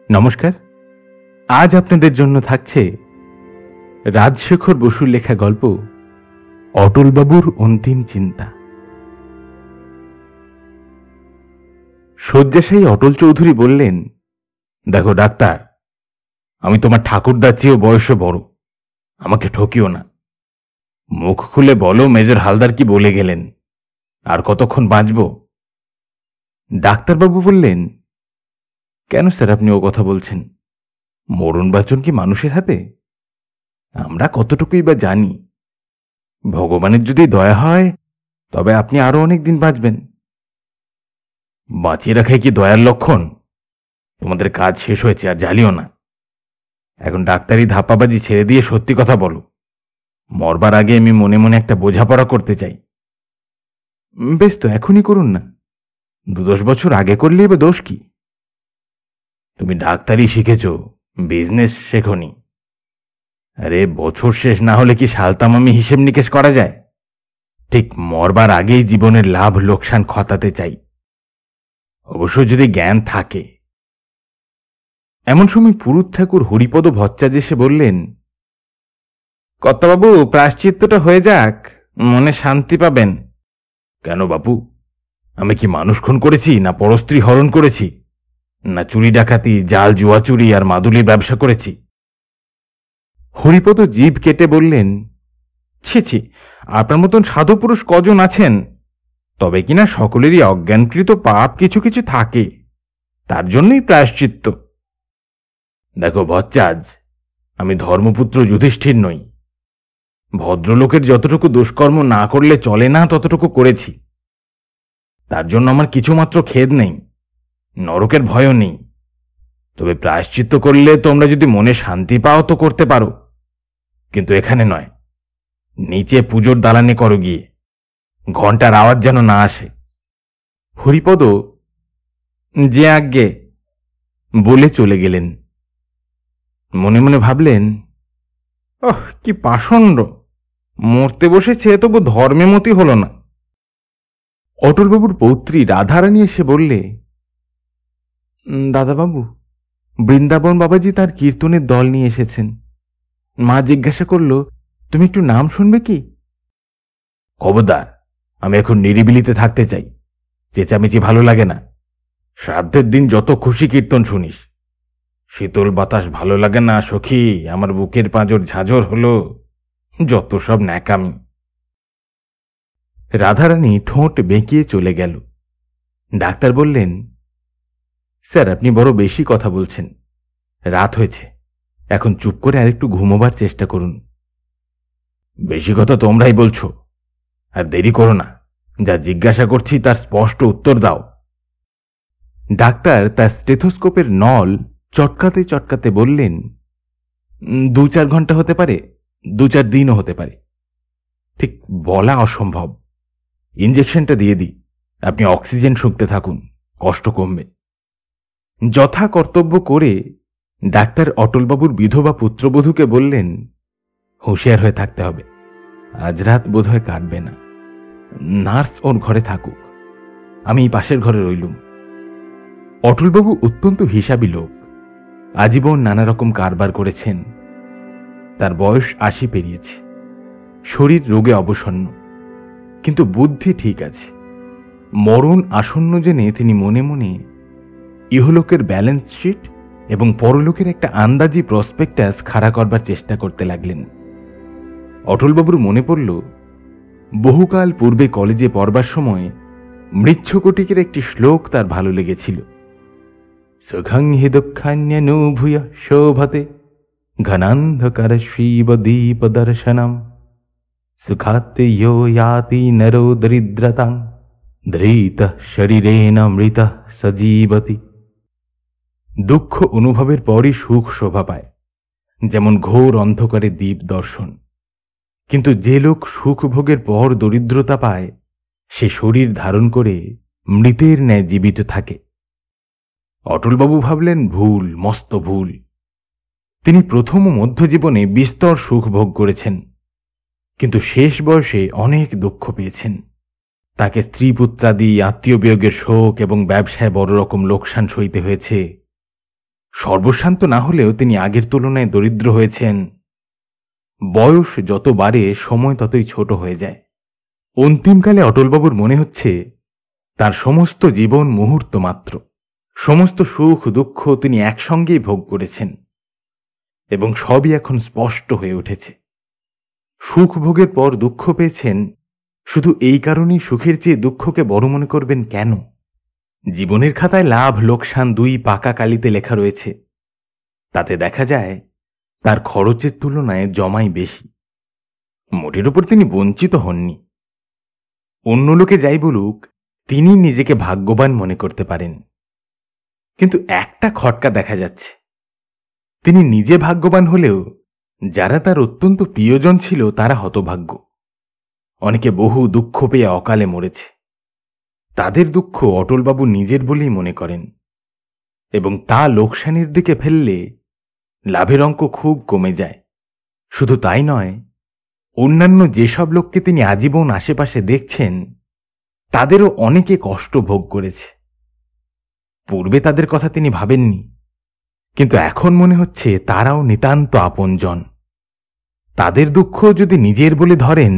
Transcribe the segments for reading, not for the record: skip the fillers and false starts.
নমস্কার। আজ আপনাদের জন্য থাকছে রাজশেখর বসুর লেখা গল্প অটলবাবুর অন্তিম চিন্তা। শয্যাশায়ী অটল চৌধুরী বললেন, দেখো ডাক্তার, আমি তোমার ঠাকুরদার চেয়েও বয়সে বড়, আমাকে ঠকিও না। মুখ খুলে বলো মেজর হালদার কি বলে গেলেন, আর কতক্ষণ বাঁচব? ডাক্তারবাবু বললেন, কেন স্যার আপনি ও কথা বলছেন? মরণ বাঁচন কি মানুষের হাতে? আমরা কতটুকুই বা জানি। ভগবানের যদি দয়া হয় তবে আপনি আরো অনেক দিন বাঁচবেন। বাঁচিয়ে রাখাই কি দয়ার লক্ষণ? তোমাদের কাজ শেষ হয়েছে, আর জ্বালিও না। এখন ডাক্তারি ধাপ্পাবাজি ছেড়ে দিয়ে সত্যি কথা বলো। মরবার আগে আমি মনে মনে একটা বোঝাপড়া করতে চাই। বেশ তো, এখনই করুন না। 2-10 বছর আগে করলেই বা দোষ কি? তুমি ডাক্তারি শিখেছ, বিজনেস শেখনি। আরে বছর শেষ না হলে কি সালতামামি হিসেব নিকেশ করা যায়? ঠিক মরবার আগেই জীবনের লাভ লোকসান খতাতে চাই, অবশ্য যদি জ্ঞান থাকে। এমন সময় পুরুত ঠাকুর হরিপদ ভট্টাচার্য এসে বললেন, কর্তাবাবু, প্রায়শ্চিত্তটা হয়ে যাক, মনে শান্তি পাবেন। কেন বাপু, আমি কি মানুষ খুন করেছি, না পরস্ত্রী হরণ করেছি, না চুরি ডাকাতি, জাল জুয়া চুরি আর মাদুলির ব্যবসা করেছি? হরিপদ জিভ কেটে বললেন, ছি ছি, আপনার মতন সাধু পুরুষ কজন আছেন? তবে কিনা সকলেরই অজ্ঞানকৃত পাপ কিছু কিছু থাকে, তার জন্যই প্রায়শ্চিত্ত। দেখো ভট্টাচার্য, আমি ধর্মপুত্র যুধিষ্ঠির নই। ভদ্রলোকের যতটুকু দুষ্কর্ম না করলে চলে না ততটুকু করেছি। তার জন্য আমার কিছুমাত্র খেদ নেই, নরকের ভয়ও নেই। তবে প্রায়শ্চিত্ত করলে তোমরা যদি মনে শান্তি পাও তো করতে পারো, কিন্তু এখানে নয়, নিচে পুজোর দালানে করো গিয়ে, ঘন্টার আওয়াজ যেন না আসে। হরিপদ যে আজ্ঞে বলে চলে গেলেন। মনে মনে ভাবলেন, ওহ কি পাষণ্ড, মরতে বসেছে তবু ধর্মে মতি হল না। অটলবাবুর পৌত্রী রাধারানী এসে বললে, দাদাবাবু, বৃন্দাবন বাবাজি তার কীর্তনের দল নিয়ে এসেছেন। মা জিজ্ঞাসা করল, তুমি একটু নাম শুনবে কি? খবরদার, আমি এখন নিরিবিলিতে থাকতে চাই, চেঁচামেচি ভালো লাগে না। শ্রাদ্ধের দিন যত খুশি কীর্তন শুনিস, শীতল বাতাস ভালো লাগে না সখী, আমার বুকের পাঁজর ঝাঁঝর হলো, যত সব ন্যাকামি। রাধারানী ঠোঁট বেঁকিয়ে চলে গেল। ডাক্তার বললেন, স্যার আপনি বড় বেশি কথা বলছেন, রাত হয়েছে, এখন চুপ করে আরেকটু ঘুমোবার চেষ্টা করুন। বেশি কথা তোমরাই বলছো, আর দেরি করো না, যা জিজ্ঞাসা করছি তার স্পষ্ট উত্তর দাও। ডাক্তার তার স্টেথোস্কোপের নল চটকাতে চটকাতে বললেন, 2-4 ঘন্টা হতে পারে, 2-4 দিনও হতে পারে, ঠিক বলা অসম্ভব। ইঞ্জেকশনটা দিয়ে দিই, আপনি অক্সিজেন শুঁকতে থাকুন, কষ্ট কমবে। যথা কর্তব্য করে ডাক্তার অটলবাবুর বিধবা পুত্রবধূকে বললেন, হুঁশিয়ার হয়ে থাকতে হবে, আজ রাত বোধহয় কাটবে না। নার্স ওর ঘরে থাকুক, আমি পাশের ঘরে রইলুম। অটলবাবু অত্যন্ত হিসাবী লোক, আজীবন নানা রকম কারবার করেছেন। তার বয়স 80 পেরিয়েছে, শরীর রোগে অবসন্ন, কিন্তু বুদ্ধি ঠিক আছে। মরণ আসন্ন জেনে তিনি মনে মনে ইহলোকের ব্যালেন্স শিট এবং পরলোকের একটা আন্দাজি প্রসপেক্টাস খাড়া করবার চেষ্টা করতে লাগলেন। অটলবাবুর মনে পড়ল, বহুকাল পূর্বে কলেজে পড়বার সময় মৃচ্ছকটিকের একটি শ্লোক তার ভালো লেগেছিল, সুখং হি দুঃখান্যনুভূয় শোভতে ঘনান্ধকার শিব দীপ দর্শনম সুখাতে ইয়ো ইয়াতি নরো দরিদ্রতাং ধৃত শরীরেণ মৃত সজীবতি। দুঃখ অনুভবের পরই সুখ শোভা পায়, যেমন ঘোর অন্ধকারে দীপ দর্শন। কিন্তু যে লোক সুখ ভোগের পর দরিদ্রতা পায়, সে শরীর ধারণ করে মৃতের ন্যায় জীবিত থাকে। অটলবাবু ভাবলেন, ভুল, মস্ত ভুল। তিনি প্রথম ও মধ্যজীবনে বিস্তর সুখ ভোগ করেছেন, কিন্তু শেষ বয়সে অনেক দুঃখ পেয়েছেন। তাকে স্ত্রী পুত্রাদি, আত্মীয় বিয়োগের শোক এবং ব্যবসায় বড় রকম লোকসান সইতে হয়েছে। সর্বশান্ত না হলেও তিনি আগের তুলনায় দরিদ্র হয়েছেন। বয়স যত বাড়ে সময় ততই ছোট হয়ে যায়। অন্তিমকালে অটলবাবুর মনে হচ্ছে তার সমস্ত জীবন মুহূর্ত মাত্র। সমস্ত সুখ দুঃখ তিনি একসঙ্গেই ভোগ করেছেন এবং সবই এখন স্পষ্ট হয়ে উঠেছে। সুখ ভোগের পর দুঃখ পেয়েছেন, শুধু এই কারণেই সুখের চেয়ে দুঃখকে বড় মনে করবেন কেন? জীবনের খাতায় লাভ লোকসান দুই পাকা কালিতে লেখা রয়েছে। তাতে দেখা যায় তার খরচের তুলনায় জমাই বেশি। মোটের উপর তিনি বঞ্চিত হননি। অন্য লোকে যাই বলুক, তিনি নিজেকে ভাগ্যবান মনে করতে পারেন। কিন্তু একটা খটকা দেখা যাচ্ছে, তিনি নিজে ভাগ্যবান হলেও যারা তার অত্যন্ত প্রিয়জন ছিল তারা হতভাগ্য। অনেকে বহু দুঃখ পেয়ে অকালে মরেছে। তাদের দুঃখ অটলবাবু নিজের বলেই মনে করেন এবং তা লোকসানের দিকে ফেললে লাভের অঙ্ক খুব কমে যায়। শুধু তাই নয়, অন্যান্য যেসব লোককে তিনি আজীবন আশেপাশে দেখছেন তাদেরও অনেকে কষ্ট ভোগ করেছে। পূর্বে তাদের কথা তিনি ভাবেননি, কিন্তু এখন মনে হচ্ছে তারাও নিতান্ত আপনজন। তাদের দুঃখ যদি নিজের বলে ধরেন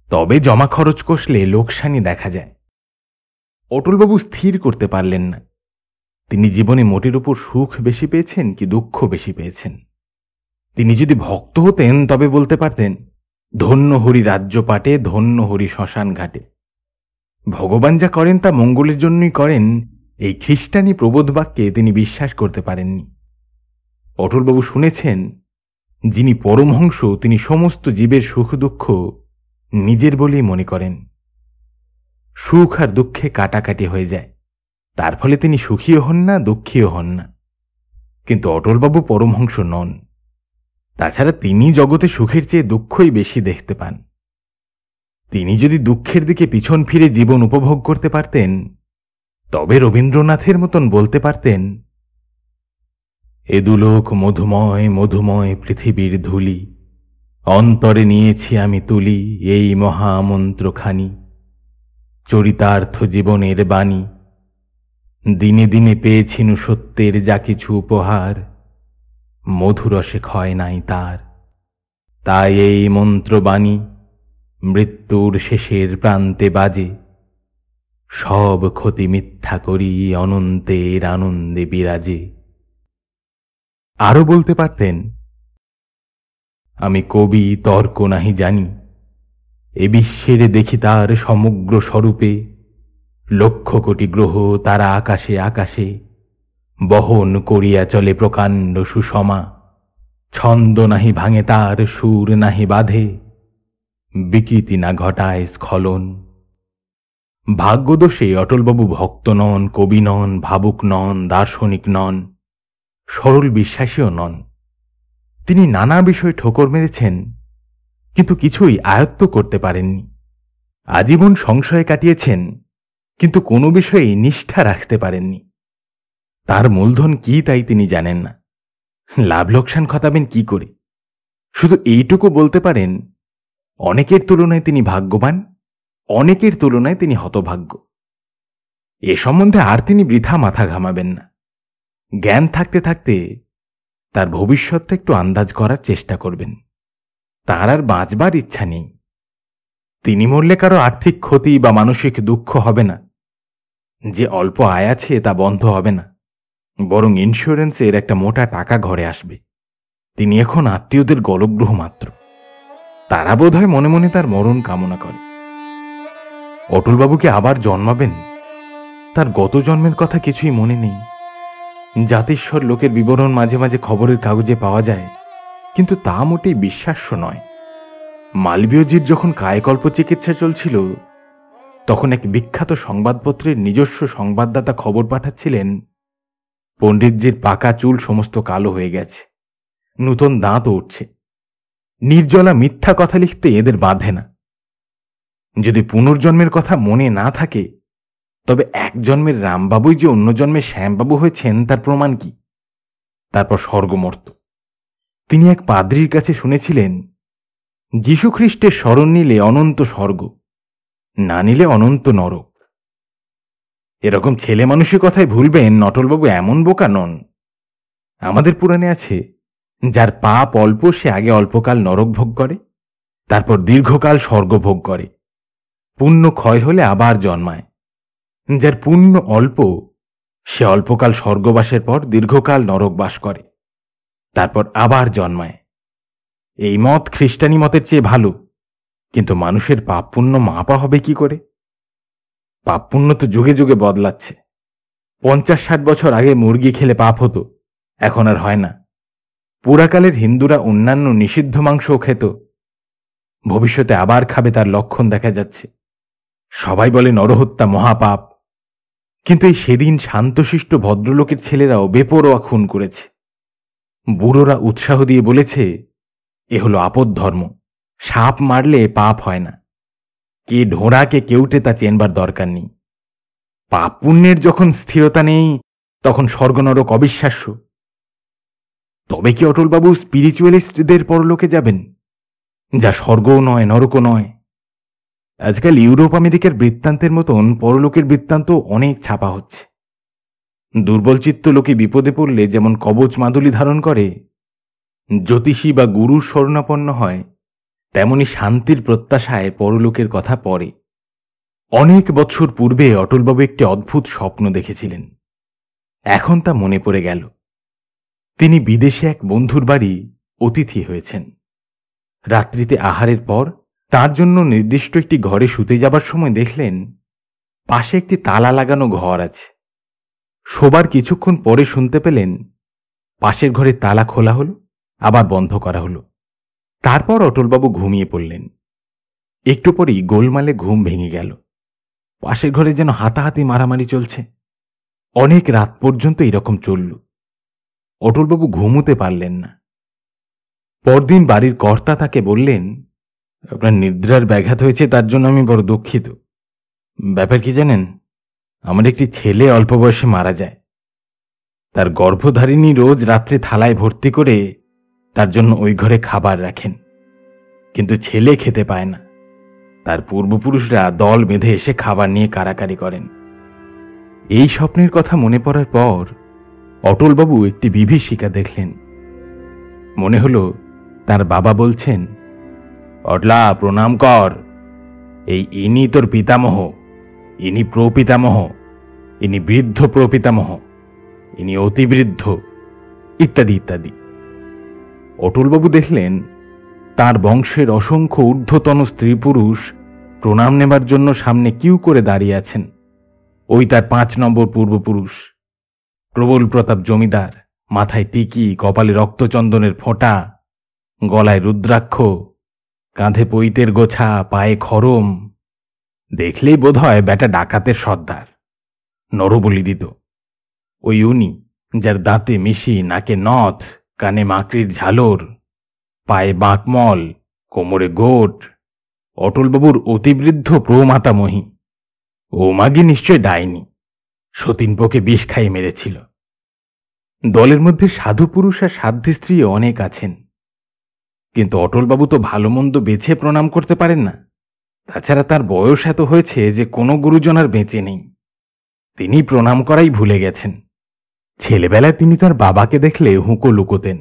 তবে জমা খরচ কষলে লোকসানি দেখা যায়। অটলবাবু স্থির করতে পারলেন না তিনি জীবনে মোটের উপর সুখ বেশি পেয়েছেন কি দুঃখ বেশি পেয়েছেন। তিনি যদি ভক্ত হতেন তবে বলতে পারতেন, ধন্য হরি রাজ্য পাটে, ধন্য হরি শ্মশান ঘাটে। ভগবান যা করেন তা মঙ্গলের জন্যই করেন, এই খ্রিস্টানি প্রবোধ বাক্যে তিনি বিশ্বাস করতে পারেননি। অটলবাবু শুনেছেন, যিনি পরমহংস তিনি সমস্ত জীবের সুখ দুঃখ নিজের বলেই মনে করেন। সুখ আর দুঃখে কাটাকাটি হয়ে যায়, তার ফলে তিনি সুখীও হন না, দুঃখীও হন না। কিন্তু অটলবাবু পরমহংস নন। তাছাড়া তিনি জগতে সুখের চেয়ে দুঃখই বেশি দেখতে পান। তিনি যদি দুঃখের দিকে পিছন ফিরে জীবন উপভোগ করতে পারতেন তবে রবীন্দ্রনাথের মতন বলতে পারতেন, এ দুলোক মধুময় মধুময় পৃথিবীর ধূলি, অন্তরে নিয়েছি আমি তুলি এই মহামন্ত্রখানি, চরিতার্থ জীবনের বাণী, দিনে দিনে পেয়েছিনু সত্যের যা কিছু উপহার, মধুরসে ক্ষয় নাই তার। তাই এই মন্ত্রবাণী মৃত্যুর শেষের প্রান্তে বাজে, সব ক্ষতি মিথ্যা করি অনন্তের আনন্দে বিরাজে। আরো বলতে পারতেন, আমি কবি তর্ক নাহি জানি, এ বিশ্বের দেখি তার সমগ্র স্বরূপে, লক্ষ কোটি গ্রহ তারা আকাশে আকাশে, বহন করিয়া চলে প্রকাণ্ড সুষমা, ছন্দ নাহি ভাঙে তার সুর নাহি বাঁধে, বিকৃতি না ঘটায় স্খলন। ভাগ্যদোষে অটলবাবু ভক্ত নন, কবি নন, ভাবুক নন, দার্শনিক নন, সরল বিশ্বাসীও নন। তিনি নানা বিষয়ে ঠোকর মেরেছেন, কিন্তু কিছুই আয়ত্ত করতে পারেননি। আজীবন সংশয়ে কাটিয়েছেন, কিন্তু কোনো বিষয়ে নিষ্ঠা রাখতে পারেননি। তার মূলধন কি তাই তিনি জানেন না। লাভ লোকসান খতাবেন কি করে? শুধু এইটুকু বলতে পারেন, অনেকের তুলনায় তিনি ভাগ্যবান, অনেকের তুলনায় তিনি হতভাগ্য। এ সম্বন্ধে আর তিনি বৃথা মাথা ঘামাবেন না। জ্ঞান থাকতে থাকতে তার ভবিষ্যৎটা একটু আন্দাজ করার চেষ্টা করবেন। তার আর বাঁচবার ইচ্ছা নেই। তিনি মরলে কারো আর্থিক ক্ষতি বা মানসিক দুঃখ হবে না। যে অল্প আয় আছে তা বন্ধ হবে না, বরং ইন্স্যুরেন্সের একটা মোটা টাকা ঘরে আসবে। তিনি এখন আত্মীয়দের গলগ্রহ মাত্র। তারা বোধহয় মনে মনে তার মরণ কামনা করে। অটলবাবুকে আবার জন্মাবেন, তার গত জন্মের কথা কিছুই মনে নেই। জাতিস্বর লোকের বিবরণ মাঝে মাঝে খবরের কাগজে পাওয়া যায়, কিন্তু তা মোটেই বিশ্বাস্য নয়। মালবীয়জির যখন কায়কল্প চিকিৎসা চলছিল, তখন এক বিখ্যাত সংবাদপত্রের নিজস্ব সংবাদদাতা খবর পাঠাচ্ছিলেন, পণ্ডিতজির পাকা চুল সমস্ত কালো হয়ে গেছে, নূতন দাঁতও উঠছে। নির্জলা মিথ্যা কথা লিখতে এদের বাঁধে না। যদি পুনর্জন্মের কথা মনে না থাকে, তবে এক জন্মের রামবাবুই যে অন্য জন্মে শ্যামবাবু হয়েছেন তার প্রমাণ কি? তারপর স্বর্গমর্ত। তিনি এক পাদ্রীর কাছে শুনেছিলেন, যীশুখ্রিস্টের শরণ নিলে অনন্ত স্বর্গ, না নিলে অনন্ত নরক। এরকম ছেলে মানুষের কথায় ভুলবেন, অটলবাবু এমন বোকা নন। আমাদের পুরাণে আছে, যার পাপ অল্প সে আগে অল্পকাল নরক ভোগ করে, তারপর দীর্ঘকাল স্বর্গ ভোগ করে, পুণ্য ক্ষয় হলে আবার জন্মায়। যার পুণ্য অল্প সে অল্পকাল স্বর্গবাসের পর দীর্ঘকাল নরক বাস করে, তারপর আবার জন্মায়। এই মত খ্রিস্টানি মতের চেয়ে ভালো, কিন্তু মানুষের পাপ পুণ্য মাপা হবে কি করে? পাপ পুণ্য তো যুগে যুগে বদলাচ্ছে। 50-60 বছর আগে মুরগি খেলে পাপ হতো, এখন আর হয় না। পুরাকালের হিন্দুরা অন্যান্য নিষিদ্ধ মাংসও খেত, ভবিষ্যতে আবার খাবে তার লক্ষণ দেখা যাচ্ছে। সবাই বলে নরহত্যা মহাপাপ, কিন্তু এই সেদিন শান্তশিষ্ট ভদ্রলোকের ছেলেরাও বেপরোয়া খুন করেছে। বুড়োরা উৎসাহ দিয়ে বলেছে, এ হলো আপদ ধর্ম, সাপ মারলে পাপ হয় না। কে ঢোঁড়া কে কেউটে তা চেনবার দরকার নেই। পাপ পুণ্যের যখন স্থিরতা নেই, তখন স্বর্গনরক অবিশ্বাস্য। তবে কি অটলবাবু স্পিরিচুয়ালিস্টদের পরলোকে যাবেন, যা স্বর্গও নয় নরকও নয়? আজকাল ইউরোপ আমেরিকার বৃত্তান্তের মতন পরলোকের বৃত্তান্ত অনেক ছাপা হচ্ছে। দুর্বলচিত্ত লোকে বিপদে পড়লে যেমন কবচ মাদুলি ধারণ করে, জ্যোতিষী বা গুরুর শরণাপন্ন হয়, তেমনি শান্তির প্রত্যাশায় পরলোকের কথা পড়ে। অনেক বৎসর পূর্বে অটলবাবু একটি অদ্ভুত স্বপ্ন দেখেছিলেন। এখন তা মনে পড়ে গেল। তিনি বিদেশে এক বন্ধুর বাড়ি অতিথি হয়েছেন। রাত্রিতে আহারের পর তার জন্য নির্দিষ্ট একটি ঘরে শুতে যাবার সময় দেখলেন পাশে একটি তালা লাগানো ঘর আছে। শোবার কিছুক্ষণ পরে শুনতে পেলেন পাশের ঘরে তালা খোলা হল, আবার বন্ধ করা হল। তারপর অটলবাবু ঘুমিয়ে পড়লেন। একটু পরেই গোলমালে ঘুম ভেঙে গেল। পাশের ঘরে যেন হাতাহাতি মারামারি চলছে। অনেক রাত পর্যন্ত এরকম চলল। অটলবাবু ঘুমোতে পারলেন না। পরদিন বাড়ির কর্তা তাকে বললেন, আপনার নিদ্রার ব্যাঘাত হয়েছে, তার জন্য আমি বড় দুঃখিত। ব্যাপার কি জানেন, আমার একটি ছেলে অল্প বয়সে মারা যায়। তার গর্ভধারিণী রোজ রাত্রে থালায় ভর্তি করে তার জন্য ওই ঘরে খাবার রাখেন, কিন্তু ছেলে খেতে পায় না। তার পূর্বপুরুষরা দল বেঁধে এসে খাবার নিয়ে কাড়াকাড়ি করেন। এই স্বপ্নের কথা মনে পড়ার পর অটলবাবু একটি বিভীষিকা দেখলেন। মনে হল তার বাবা বলছেন, অটলা প্রণাম কর, ইনি তোর পিতামহ, ইনি প্রপিতামহ, ইনি বৃদ্ধ প্রপিতামহ, ইনি অতিবৃদ্ধ, ইত্যাদি ইত্যাদি। অটলবাবু দেখলেন তার বংশের অসংখ্য ঊর্ধ্বতন স্ত্রী পুরুষ প্রণাম নেবার জন্য সামনে কিউ করে দাঁড়িয়ে আছেন। ওই তার 5 নম্বর পূর্বপুরুষ, প্রবল প্রতাপ জমিদার, মাথায় টিকি, কপালে রক্তচন্দনের ফোঁটা, গলায় রুদ্রাক্ষ, কাঁধে পৈতের গোছা, পায়ে খড়ম। দেখলেই বোধ হয় ব্যাটা ডাকাতের সর্দার, নরবলি দিত। ওই উনি, যার দাঁতে মিশি, নাকে নথ, কানে মাকড়ির ঝালর, পায়ে বাঁকমল, কোমরে গোট, অটলবাবুর অতিবৃদ্ধ প্রমাতামহী। ও মাগি নিশ্চয় ডাইনি, সতীনপোকে বিষ খাইয়ে মেরেছিল। দলের মধ্যে সাধু পুরুষ আর সাধ্বী স্ত্রী অনেক আছেন, কিন্তু অটলবাবু তো ভালো মন্দ বেছে প্রণাম করতে পারেন না। তাছাড়া তার বয়স এত হয়েছে যে কোনো গুরুজন আর বেঁচে নেই। তিনি প্রণাম করাই ভুলে গেছেন। ছেলেবেলায় তিনি তার বাবাকে দেখলে হুঁকো লুকোতেন,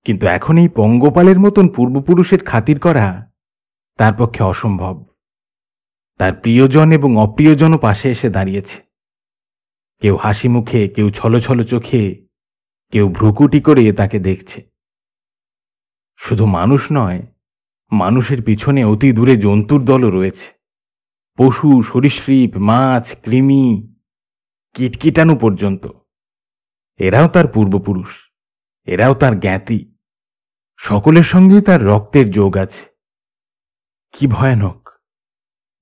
কিন্তু এখন এই পঙ্গপালের মতন পূর্বপুরুষের খাতির করা তার পক্ষে অসম্ভব। তার প্রিয়জন এবং অপ্রিয়জনও পাশে এসে দাঁড়িয়েছে। কেউ হাসি মুখে, কেউ ছলছল চোখে, কেউ ভ্রুকুটি করে তাকে দেখছে। শুধু মানুষ নয়, মানুষের পিছনে অতি দূরে জন্তুর দলও রয়েছে। পশু, সরীসৃপ, মাছ, কৃমি, কীটকীটাণু পর্যন্ত। এরাও তার পূর্বপুরুষ, এরাও তার জ্ঞাতি। সকলের সঙ্গেই তার রক্তের যোগ আছে। কি ভয়ানক!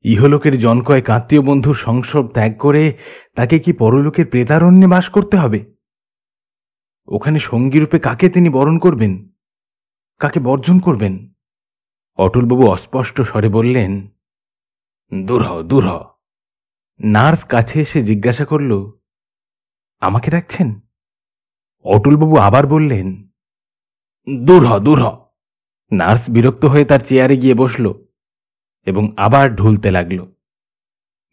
ইহলোকের জনকয়েক আত্মীয় বন্ধুর সংসর্গ ত্যাগ করে তাকে কি পরলোকের প্রেতারণ্যে বাস করতে হবে? ওখানে সঙ্গীরূপে কাকে তিনি বরণ করবেন, কাকে বর্জন করবেন? অটলবাবু অস্পষ্ট স্বরে বললেন, দূর হ, দূর হ। নার্স কাছে এসে জিজ্ঞাসা করল, আমাকে ডাকছেন? অটলবাবু আবার বললেন, দূর হ, দূর হ। নার্স বিরক্ত হয়ে তার চেয়ারে গিয়ে বসল এবং আবার ঢুলতে লাগল।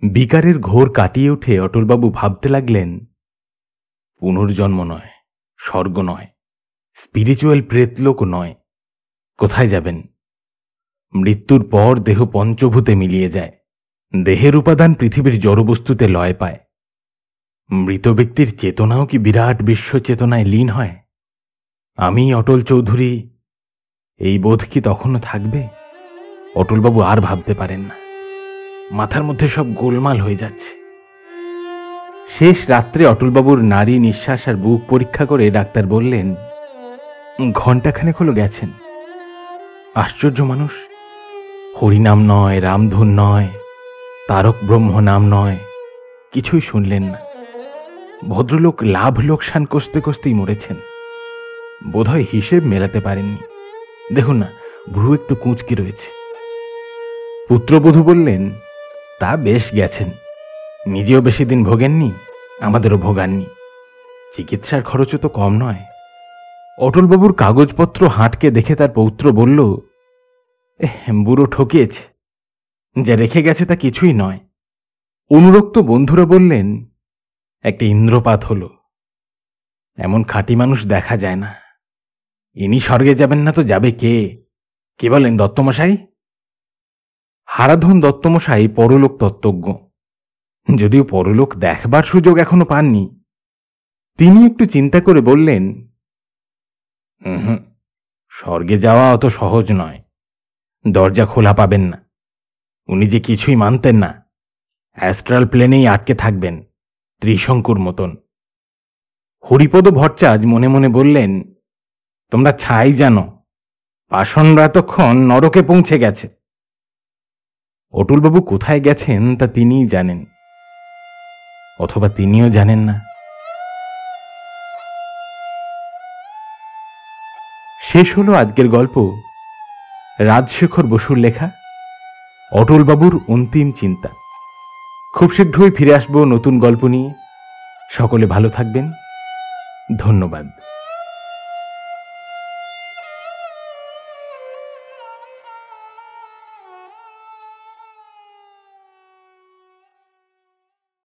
বিকারের ঘোর কাটিয়ে উঠে অটলবাবু ভাবতে লাগলেন, পুনর্জন্ম নয়, স্বর্গ নয়, স্পিরিচুয়াল প্রেতলোক নয়। কোথায় যাবেন? মৃত্যুর পর দেহ পঞ্চভূতে মিলিয়ে যায়, দেহের উপাদান পৃথিবীর জড়বস্তুতে লয় পায়। মৃত ব্যক্তির চেতনাও কি বিরাট বিশ্ব চেতনায় লীন হয়? আমি অটল চৌধুরী, এই বোধ কি তখনও থাকবে? অটলবাবু আর ভাবতে পারেন না, মাথার মধ্যে সব গোলমাল হয়ে যাচ্ছে। শেষ রাত্রে অটলবাবুর নারী নিঃশ্বাস আর বুক পরীক্ষা করে ডাক্তার বললেন, ঘণ্টাখানেক হলো গেছেন। আশ্চর্য মানুষ, হরিনাম নয়, রামধুন নয়, তারক ব্রহ্ম নাম নয়, কিছুই শুনলেন না। ভদ্রলোক লাভ লোকসান কষতে কষতেই মরেছেন। বোধহয় হিসেব মেলাতে পারেননি। দেখুন না, ভ্রু একটু কুঁচকে রয়েছে। পুত্রবধূ বললেন, তা বেশ গেছেন, নিজেও বেশি দিন ভোগেননি, আমাদেরও ভোগাননি। চিকিৎসার খরচও তো কম নয়। অটলবাবুর কাগজপত্র হাঁটকে দেখে তার পৌত্র বলল, বুড়ো ঠকিয়েছে, যা রেখে গেছে তা কিছুই নয়। অনুরক্ত বন্ধুরা বললেন, একটা ইন্দ্রপাত হল, এমন খাঁটি মানুষ দেখা যায় না। ইনি স্বর্গে যাবেন না তো যাবে কে? কে বলেন, দত্তমশাই? হারাধন দত্তমশাই পরলোক তত্ত্বজ্ঞ, যদিও পরলোক দেখবার সুযোগ এখনো পাননি। তিনি একটু চিন্তা করে বললেন, স্বর্গে যাওয়া অত সহজ নয়, দরজা খোলা পাবেন না। উনি যে কিছুই মানতেন না, অ্যাস্ট্রাল প্লেনেই আটকে থাকবেন, ত্রিশঙ্কুর মতন। হরিপদ ভট্টাচার্য মনে মনে বললেন, তোমরা ছাই জানো, পাষণ্ডরা এতক্ষণ নরকে পৌঁছে গেছে। অটলবাবু কোথায় গেছেন তা তিনিই জানেন, অথবা তিনিও জানেন না। শেষ হলো আজকের গল্প, রাজশেখর বসুর লেখা অটলবাবুর অন্তিম চিন্তা। খুব শীঘ্রই ফিরে আসবো নতুন গল্প নিয়ে। সকলে ভালো থাকবেন। ধন্যবাদ।